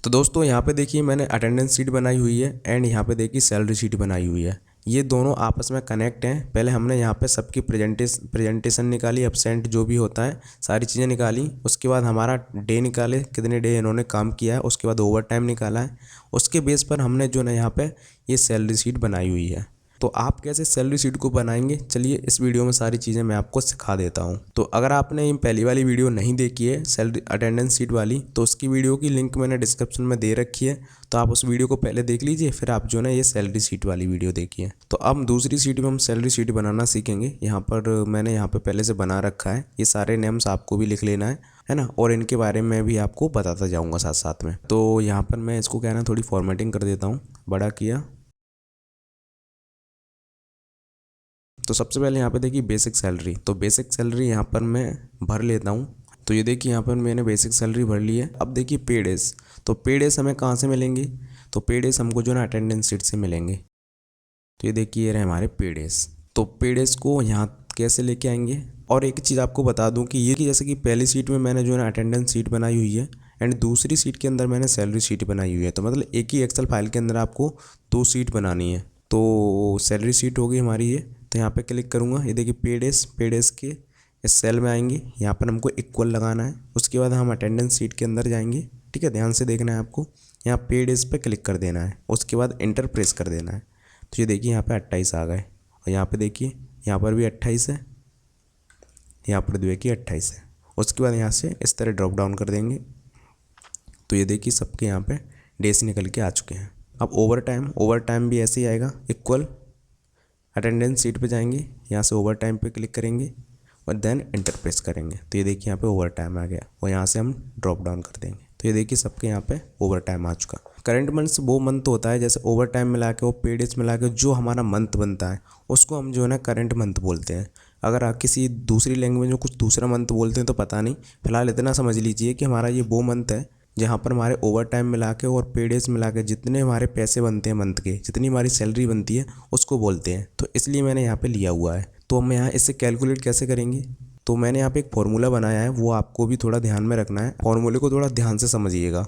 तो दोस्तों यहाँ पे देखिए मैंने अटेंडेंस शीट बनाई हुई है एंड यहाँ पे देखिए सैलरी शीट बनाई हुई है। ये दोनों आपस में कनेक्ट हैं। पहले हमने यहाँ पे सबकी प्रेजेंटेशन निकाली, एब्सेंट जो भी होता है सारी चीज़ें निकाली। उसके बाद हमारा डे निकाले, कितने डे इन्होंने काम किया है। उसके बाद ओवर टाइम निकाला है। उसके बेस पर हमने जो है यहाँ पे ये सैलरी शीट बनाई हुई है। तो आप कैसे सैलरी शीट को बनाएंगे, चलिए इस वीडियो में सारी चीज़ें मैं आपको सिखा देता हूँ। तो अगर आपने ये पहली वाली वीडियो नहीं देखी है सैलरी अटेंडेंस शीट वाली, तो उसकी वीडियो की लिंक मैंने डिस्क्रिप्शन में दे रखी है। तो आप उस वीडियो को पहले देख लीजिए, फिर आप जो है ना ये सैलरी शीट वाली वीडियो देखिए। तो अब दूसरी शीट में हम सैलरी शीट बनाना सीखेंगे। यहाँ पर मैंने यहाँ पर पहले से बना रखा है। ये सारे नेम्स आपको भी लिख लेना है ना, और इनके बारे में भी आपको बताता जाऊँगा साथ साथ में। तो यहाँ पर मैं इसको क्या है ना थोड़ी फॉर्मेटिंग कर देता हूँ, बड़ा किया। तो सबसे पहले यहाँ पे देखिए बेसिक सैलरी, तो बेसिक सैलरी यहाँ पर मैं भर लेता हूँ। तो ये देखिए यहाँ पर मैंने बेसिक सैलरी भर ली है। अब देखिए पे डेज, तो पे डेज हमें कहाँ से मिलेंगे, तो पे डेज हमको जो ना अटेंडेंस शीट से मिलेंगे। तो ये देखिए ये रहे हमारे पे डेज। तो पे डेज को यहाँ कैसे लेके आएंगे। और एक चीज़ आपको बता दूँ कि ये कि जैसे कि पहली सीट में मैंने जो है ना अटेंडेंस शीट बनाई हुई है एंड दूसरी सीट के अंदर मैंने सैलरी शीट बनाई हुई है। तो मतलब एक ही एक्सेल फाइल के अंदर आपको दो सीट बनानी है। तो सैलरी शीट होगी हमारी ये। तो यहाँ पे क्लिक करूँगा, ये देखिए पे डेज के इस सेल में आएंगे। यहाँ पर हमको इक्वल लगाना है। उसके बाद हम अटेंडेंस शीट के अंदर जाएंगे, ठीक है, ध्यान से देखना है आपको। यहाँ पे डेज पे क्लिक कर देना है, उसके बाद इंटर प्रेस कर देना है। तो ये देखिए यहाँ पे 28 आ गए, और यहाँ पे देखिए यहाँ पर भी 28 है, यहाँ पर देखिए 28 है। उसके बाद यहाँ से इस तरह ड्रॉप डाउन कर देंगे। तो ये देखिए सबके यहाँ पे डेज निकल के आ चुके हैं। अब ओवर टाइम भी ऐसे ही आएगा, इक्वल अटेंडेंस शीट पे जाएंगे, यहाँ से ओवर टाइम पे क्लिक करेंगे और देन इंटर प्रेस करेंगे। तो ये देखिए यहाँ पे ओवर टाइम आ गया, और यहाँ से हम ड्रॉप डाउन कर देंगे। तो ये देखिए सबके यहाँ पे ओवर टाइम आ चुका। करंट मंथ वो मंथ होता है, जैसे ओवर टाइम मिला के वो पे डेज मिला के जो हमारा मंथ बनता है उसको हम जो है ना करंट मंथ बोलते हैं। अगर आप किसी दूसरी लैंग्वेज में कुछ दूसरा मंथ बोलते हैं तो पता नहीं, फिलहाल इतना समझ लीजिए कि हमारा ये वो मंथ है जहाँ पर हमारे ओवर टाइम मिला के और पे डेज मिला के जितने हमारे पैसे बनते हैं मंथ के, जितनी हमारी सैलरी बनती है उसको बोलते हैं। तो इसलिए मैंने यहाँ पे लिया हुआ है। तो हम यहाँ इससे कैलकुलेट कैसे करेंगे, तो मैंने यहाँ पे एक फॉर्मूला बनाया है, वो आपको भी थोड़ा ध्यान में रखना है। फॉर्मूले को थोड़ा ध्यान से समझिएगा,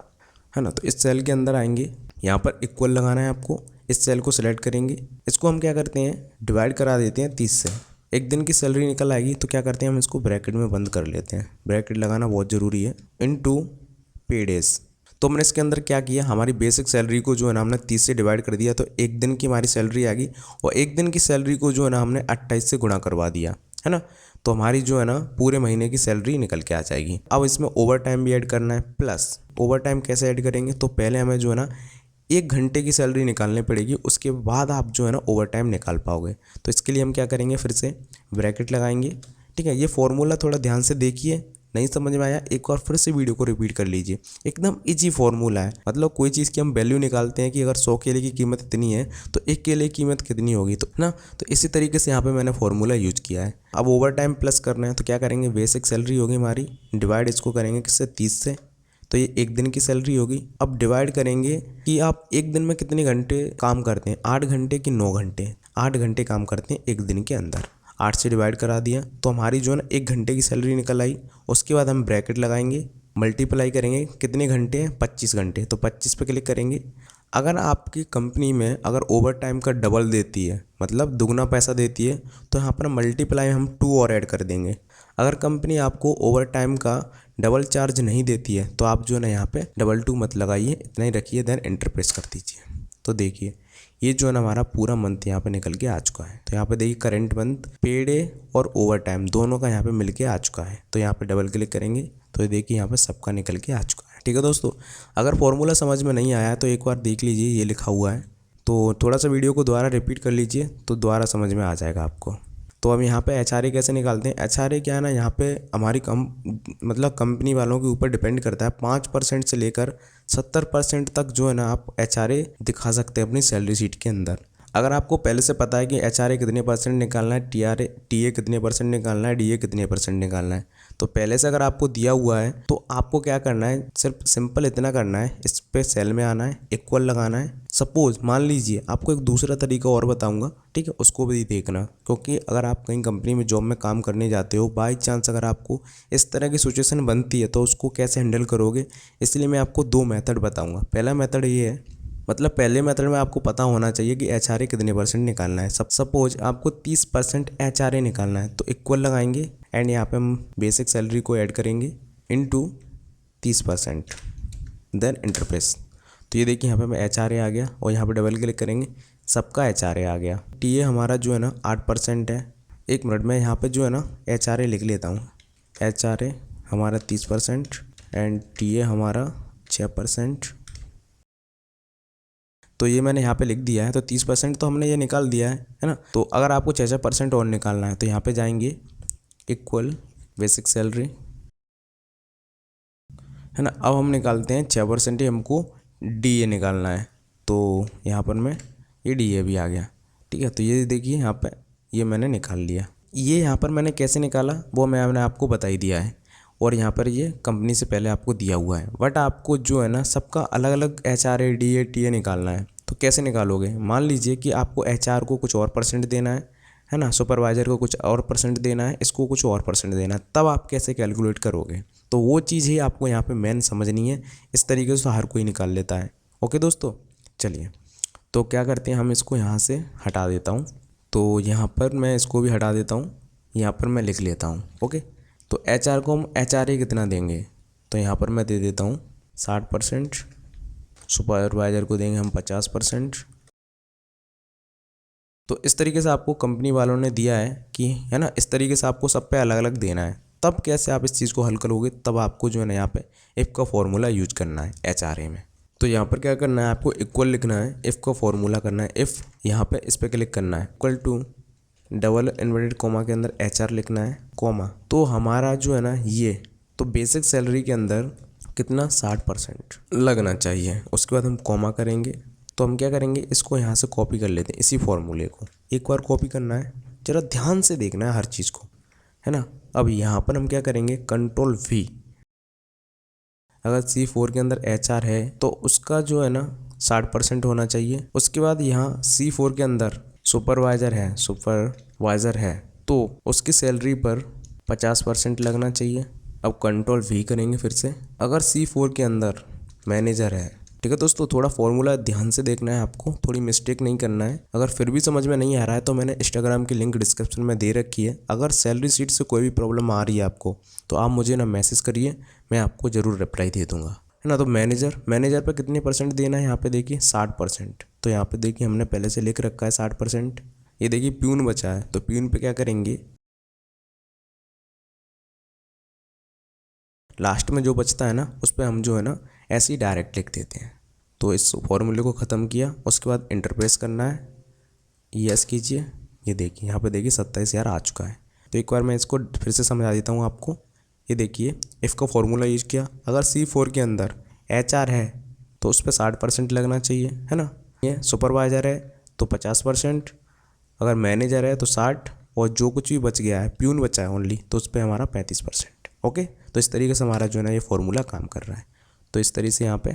है ना। तो इस सेल के अंदर आएंगे, यहाँ पर इक्वल लगाना है आपको। इस सेल को सिलेक्ट करेंगे, इसको हम क्या करते हैं डिवाइड करा देते हैं 30 से। एक दिन की सैलरी निकल आएगी तो क्या करते हैं हम इसको ब्रैकेट में बंद कर लेते हैं। ब्रैकेट लगाना बहुत ज़रूरी है। इनटू पे डेज। तो हमने इसके अंदर क्या किया, हमारी बेसिक सैलरी को जो है ना हमने 30 से डिवाइड कर दिया, तो एक दिन की हमारी सैलरी आ गई। और एक दिन की सैलरी को जो है ना हमने 28 से गुणा करवा दिया, है ना। तो हमारी जो है ना पूरे महीने की सैलरी निकल के आ जाएगी। अब इसमें ओवर टाइम भी ऐड करना है। प्लस ओवर टाइम कैसे ऐड करेंगे, तो पहले हमें जो है ना 1 घंटे की सैलरी निकालनी पड़ेगी, उसके बाद आप जो है ना ओवर टाइम निकाल पाओगे। तो इसके लिए हम क्या करेंगे, फिर से ब्रैकेट लगाएंगे, ठीक है। ये फॉर्मूला थोड़ा ध्यान से देखिए, नहीं समझ में आया एक बार फिर से वीडियो को रिपीट कर लीजिए। एकदम इजी फॉर्मूला है। मतलब कोई चीज़ की हम वैल्यू निकालते हैं कि अगर 100 केले की कीमत इतनी है तो 1 केले की कीमत कितनी होगी, तो ना। तो इसी तरीके से यहाँ पे मैंने फॉर्मूला यूज किया है। अब ओवर टाइम प्लस करना है तो क्या करेंगे, बेसिक सैलरी होगी हमारी, डिवाइड इसको करेंगे किससे, 30 से। तो ये एक दिन की सैलरी होगी। अब डिवाइड करेंगे कि आप एक दिन में कितने घंटे काम करते हैं, 8 घंटे कि 9 घंटे। 8 घंटे काम करते हैं एक दिन के अंदर। 8 से डिवाइड करा दिया तो हमारी जो है ना 1 घंटे की सैलरी निकल आई। उसके बाद हम ब्रैकेट लगाएंगे, मल्टीप्लाई करेंगे, कितने घंटे हैं, 25 घंटे। तो 25 पे क्लिक करेंगे। अगर आपकी कंपनी में अगर ओवर टाइम का डबल देती है, मतलब दुगना पैसा देती है, तो यहाँ पर मल्टीप्लाई हम 2 और ऐड कर देंगे। अगर कंपनी आपको ओवर टाइम का डबल चार्ज नहीं देती है तो आप जो है ना यहाँ पे डबल 2 मत लगाइए, इतना ही रखिए, देन एंटर प्रेस कर दीजिए। तो देखिए ये जो है ना हमारा पूरा मंथ यहाँ पे निकल के आ चुका है। तो यहाँ पे देखिए करंट मंथ, पे डे और ओवर टाइम दोनों का यहाँ पे मिल के आ चुका है। तो यहाँ पे डबल क्लिक करेंगे तो ये देखिए यहाँ पे सबका निकल के आ चुका है। ठीक है दोस्तों, अगर फॉर्मूला समझ में नहीं आया तो एक बार देख लीजिए, ये लिखा हुआ है। तो थोड़ा सा वीडियो को दोबारा रिपीट कर लीजिए तो दोबारा समझ में आ जाएगा आपको। तो अब यहाँ पे एचआरए कैसे निकालते हैं। एचआरए क्या है ना, यहाँ पे हमारी मतलब कंपनी वालों के ऊपर डिपेंड करता है। 5% से लेकर 70% तक जो है ना आप एचआरए दिखा सकते हैं अपनी सैलरी शीट के अंदर। अगर आपको पहले से पता है कि एचआरए कितने % निकालना है, टीए कितने % निकालना है, डीए कितने % निकालना है, तो पहले से अगर आपको दिया हुआ है तो आपको क्या करना है, सिर्फ सिंपल इतना करना है, इस पे सेल में आना है, इक्वल लगाना है। सपोज मान लीजिए आपको एक दूसरा तरीका और बताऊंगा, ठीक है, उसको भी देखना, क्योंकि अगर आप कहीं कंपनी में जॉब में काम करने जाते हो, बाई चांस अगर आपको इस तरह की सिचुएशन बनती है तो उसको कैसे हैंडल करोगे, इसलिए मैं आपको 2 मेथड बताऊँगा। पहला मेथड ये है, मतलब पहले मेथड में आपको पता होना चाहिए कि एचआरए कितने परसेंट निकालना है। सपोज आपको 30% एचआरए निकालना है तो इक्वल लगाएंगे एंड यहाँ पे हम बेसिक सैलरी को ऐड करेंगे इनटू 30%, देन इंटरप्रेस। तो ये देखिए यहाँ पे मैं एचआरए आ गया और यहाँ पे डबल क्लिक करेंगे, सबका एचआरए आ गया। टीए हमारा जो है ना 8% है। एक मिनट में यहाँ पे जो है ना एचआरए लिख लेता हूँ। एचआरए हमारा 30% एंड टीए हमारा 6%। तो ये मैंने यहाँ पे लिख दिया है। तो 30% तो हमने ये निकाल दिया है ना। तो अगर आपको 6% और निकालना है तो यहाँ पे जाएंगे इक्वल बेसिक सैलरी, है ना। अब हम निकालते हैं 6% ही हमको डीए निकालना है, तो यहाँ पर मैं ये डीए भी आ गया, ठीक है। तो ये देखिए यहाँ पे ये मैंने निकाल लिया। ये यहाँ पर मैंने कैसे निकाला वो मैंने आपको बता ही दिया है, और यहाँ पर ये कंपनी से पहले आपको दिया हुआ है। बट आपको जो है ना सबका अलग अलग एचआरए डीए टीए निकालना है। तो कैसे निकालोगे, मान लीजिए कि आपको एचआर को कुछ और परसेंट देना है ना, सुपरवाइजर को कुछ और परसेंट देना है, इसको कुछ और परसेंट देना है, तब आप कैसे कैलकुलेट करोगे। तो वो चीज़ ही आपको यहाँ पे मेन समझनी है। इस तरीके से हर कोई निकाल लेता है। ओके दोस्तों, चलिए तो क्या करते हैं, हम इसको यहाँ से हटा देता हूँ। तो यहाँ पर मैं इसको भी हटा देता हूँ, यहाँ पर मैं लिख लेता हूँ। ओके, तो एचआर को हम एचआरए कितना देंगे, तो यहाँ पर मैं दे देता हूँ 60%। सुपरवाइज़र को देंगे हम 50%। तो इस तरीके से आपको कंपनी वालों ने दिया है कि, है ना, इस तरीके से आपको सब पे अलग अलग देना है। तब कैसे आप इस चीज़ को हल करोगे, तब आपको जो है ना यहाँ पे इफ़ का फॉर्मूला यूज करना है एचआरए में। तो यहाँ पर क्या करना है, आपको इक्वल लिखना है, इफ़ का फॉर्मूला करना है। इफ़ यहाँ पे इस पर क्लिक करना है, equal to double inverted comma के अंदर एचआर लिखना है, कॉमा। तो हमारा जो है ना ये, तो बेसिक सैलरी के अंदर कितना 60% लगना चाहिए। उसके बाद हम कॉमा करेंगे। तो हम क्या करेंगे, इसको यहाँ से कॉपी कर लेते हैं, इसी फॉर्मूले को एक बार कॉपी करना है, ज़रा ध्यान से देखना है हर चीज़ को, है ना। अब यहाँ पर हम क्या करेंगे, कंट्रोल V। अगर C4 के अंदर HR है तो उसका जो है ना 60% होना चाहिए। उसके बाद यहाँ C4 के अंदर सुपरवाइज़र है तो उसकी सैलरी पर 50% लगना चाहिए। अब कंट्रोल V करेंगे फिर से। अगर C4 के अंदर मैनेजर है, ठीक है दोस्तों, थोड़ा फॉर्मूला ध्यान से देखना है आपको, थोड़ी मिस्टेक नहीं करना है। अगर फिर भी समझ में नहीं आ रहा है तो मैंने इंस्टाग्राम की लिंक डिस्क्रिप्शन में दे रखी है। अगर सैलरी शीट से कोई भी प्रॉब्लम आ रही है आपको तो आप मुझे ना मैसेज करिए, मैं आपको ज़रूर रिप्लाई दे दूंगा, है ना। तो मैनेजर पर कितने परसेंट देना है, यहाँ पे देखिए 60%। तो यहाँ पे देखिए हमने पहले से लिख रखा है 60%। ये देखिए प्यून बचा है, तो प्यून पे क्या करेंगे, लास्ट में जो बचता है ना उस पर हम जो है ना ऐसे ही डायरेक्ट लिख देते हैं। तो इस फॉर्मूले को ख़त्म किया, उसके बाद इंटरप्रेस करना है, यस कीजिए। ये देखिए यहाँ पे देखिए 27,000 आ चुका है। तो एक बार मैं इसको फिर से समझा देता हूँ आपको। ये देखिए इफ़ का फॉर्मूला यूज किया, अगर C4 के अंदर HR है तो उस पर 60% लगना चाहिए, है ना। ये सुपरवाइज़र है तो 50%, अगर मैनेजर है तो 60, और जो कुछ भी बच गया है, प्यून बचा है ओनली, तो उस पर हमारा 35%। ओके, तो इस तरीके से हमारा जो है ना ये फॉर्मूला काम कर रहा है। तो इस तरीके से यहाँ पे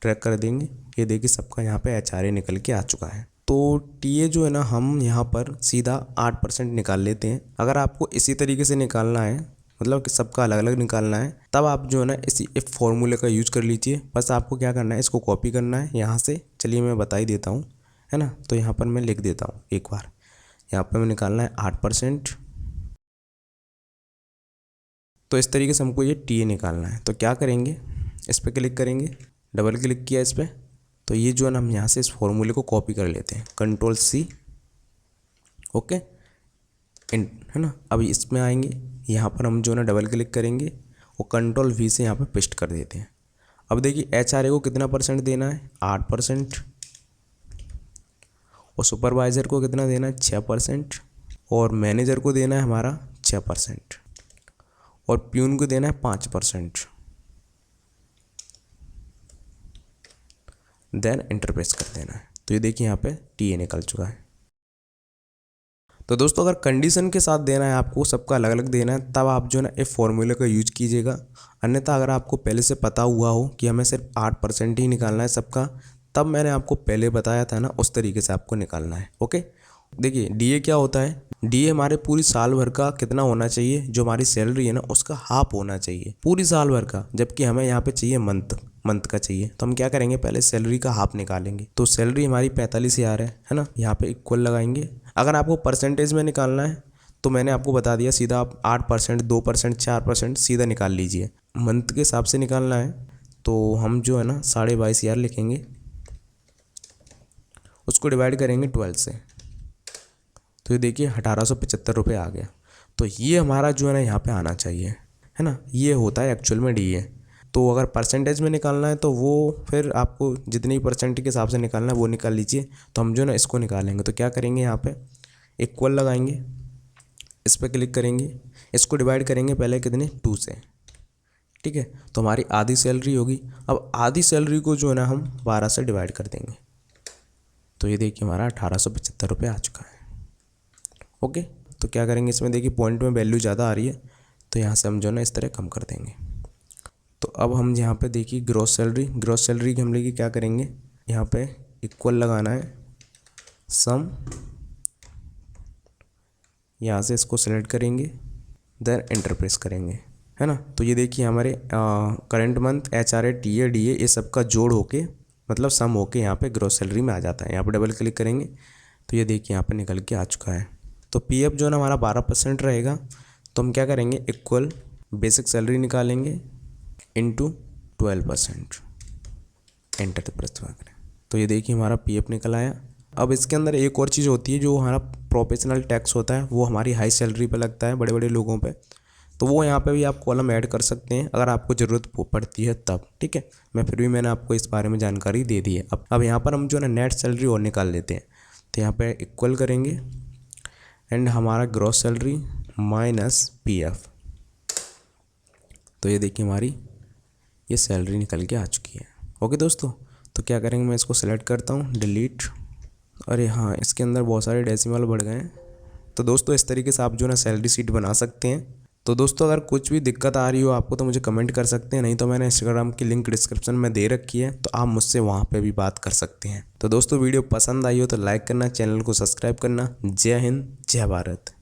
ट्रैक कर देंगे। ये देखिए सबका यहाँ पे एचआरए निकल के आ चुका है। तो टीए जो है ना हम यहाँ पर सीधा 8% निकाल लेते हैं। अगर आपको इसी तरीके से निकालना है, मतलब कि सबका अलग अलग निकालना है, तब आप जो है ना इसी इफ फॉर्मूले का यूज कर लीजिए। बस आपको क्या करना है, इसको कॉपी करना है यहाँ से। चलिए मैं बता ही देता हूँ, है ना। तो यहाँ पर मैं लिख देता हूँ एक बार, यहाँ पर मैं निकालना है 8%। तो इस तरीके से हमको ये टीए निकालना है। तो क्या करेंगे, इस पर क्लिक करेंगे, डबल क्लिक किया इस पर, तो ये जो है ना हम यहाँ से इस फॉर्मूले को कॉपी कर लेते हैं, कंट्रोल C। ओके, है ना। अभी इसमें आएंगे, यहाँ पर हम जो है ना डबल क्लिक करेंगे और कंट्रोल V से यहाँ पे पेस्ट कर देते हैं। अब देखिए एचआरए को कितना परसेंट देना है, 8%, और सुपरवाइज़र को कितना देना है, 6%, और मैनेजर को देना है हमारा 6%, और प्यून को देना है 5%। देन इंटरप्रेस कर देना है। तो ये देखिए यहाँ पे टीए निकल चुका है। तो दोस्तों अगर कंडीशन के साथ देना है आपको, सबका अलग अलग देना है, तब आप जो है ना इस फॉर्मूले का यूज कीजिएगा। अन्यथा अगर आपको पहले से पता हुआ हो कि हमें सिर्फ 8% ही निकालना है सबका, तब मैंने आपको पहले बताया था ना, उस तरीके से आपको निकालना है। ओके, देखिए डीए क्या होता है। डीए हमारे पूरी साल भर का कितना होना चाहिए, जो हमारी सैलरी है ना उसका हाफ होना चाहिए पूरी साल भर का, जबकि हमें यहाँ पे चाहिए मंथ का चाहिए। तो हम क्या करेंगे, पहले सैलरी का हाफ निकालेंगे। तो सैलरी हमारी 45,000 है ना, यहाँ पे इक्वल लगाएंगे। अगर आपको परसेंटेज में निकालना है तो मैंने आपको बता दिया, सीधा आप 8%, 2%, 4% सीधा निकाल लीजिए। मंथ के हिसाब से निकालना है तो हम जो है ना 22,500 लिखेंगे, उसको डिवाइड करेंगे 12 से, तो ये देखिए 1875 रुपये आ गया। तो ये हमारा जो है ना यहाँ पे आना चाहिए, है ना। ये होता है एक्चुअल में डीए। तो अगर परसेंटेज में निकालना है तो वो फिर आपको जितनी परसेंट के हिसाब से निकालना है वो निकाल लीजिए। तो हम जो है ना इसको निकालेंगे, तो क्या करेंगे, यहाँ पे इक्वल लगाएंगे, इस पर क्लिक करेंगे, इसको डिवाइड करेंगे पहले कितने, 2 से, ठीक है। तो हमारी आधी सैलरी होगी। अब आधी सैलरी को जो है ना हम 12 से डिवाइड कर देंगे, तो ये देखिए हमारा 1875 रुपये आ चुका है। ओके, तो क्या करेंगे, इसमें देखिए पॉइंट में वैल्यू ज़्यादा आ रही है, तो यहाँ से हम जो है ना इस तरह कम कर देंगे। तो अब हम यहाँ पे देखिए ग्रॉस सैलरी की हम लेके क्या करेंगे, यहाँ पे इक्वल लगाना है, सम, यहाँ से इसको सेलेक्ट करेंगे, देन एंटर प्रेस करेंगे, है ना। तो ये देखिए हमारे current month HRA TA DA ये सब का जोड़ होके, मतलब सम होके यहाँ पे ग्रॉस सैलरी में आ जाता है। यहाँ पे डबल क्लिक करेंगे तो ये देखिए यहाँ पे निकल के आ चुका है। तो PF जो है ना हमारा 12% रहेगा। तो हम क्या करेंगे, इक्वल बेसिक सैलरी निकालेंगे इंटू 12%, एंटर प्रेस करें, तो ये देखिए हमारा PF निकल आया। अब इसके अंदर एक और चीज़ होती है, जो हमारा प्रोफेशनल टैक्स होता है, वो हमारी हाई सैलरी पे लगता है, बड़े बड़े लोगों पे। तो वो यहाँ पे भी आप कॉलम ऐड कर सकते हैं अगर आपको ज़रूरत पड़ती है तब, ठीक है। मैंने आपको इस बारे में जानकारी दे दी है। अब यहाँ पर हम जो है ना नेट सैलरी और निकाल लेते हैं। तो यहाँ पे इक्वल करेंगे एंड हमारा ग्रॉस सैलरी माइनस PF, तो ये देखिए हमारी ये सैलरी निकल के आ चुकी है। ओके दोस्तों, तो क्या करेंगे, मैं इसको सेलेक्ट करता हूँ, डिलीट। अरे हाँ, इसके अंदर बहुत सारे डेसिमल बढ़ गए हैं। तो दोस्तों इस तरीके से आप जो है ना सैलरी शीट बना सकते हैं। तो दोस्तों अगर कुछ भी दिक्कत आ रही हो आपको तो मुझे कमेंट कर सकते हैं, नहीं तो मैंने इंस्टाग्राम की लिंक डिस्क्रिप्शन में दे रखी है, तो आप मुझसे वहाँ पे भी बात कर सकते हैं। तो दोस्तों वीडियो पसंद आई हो तो लाइक करना, चैनल को सब्सक्राइब करना। जय हिंद, जय भारत।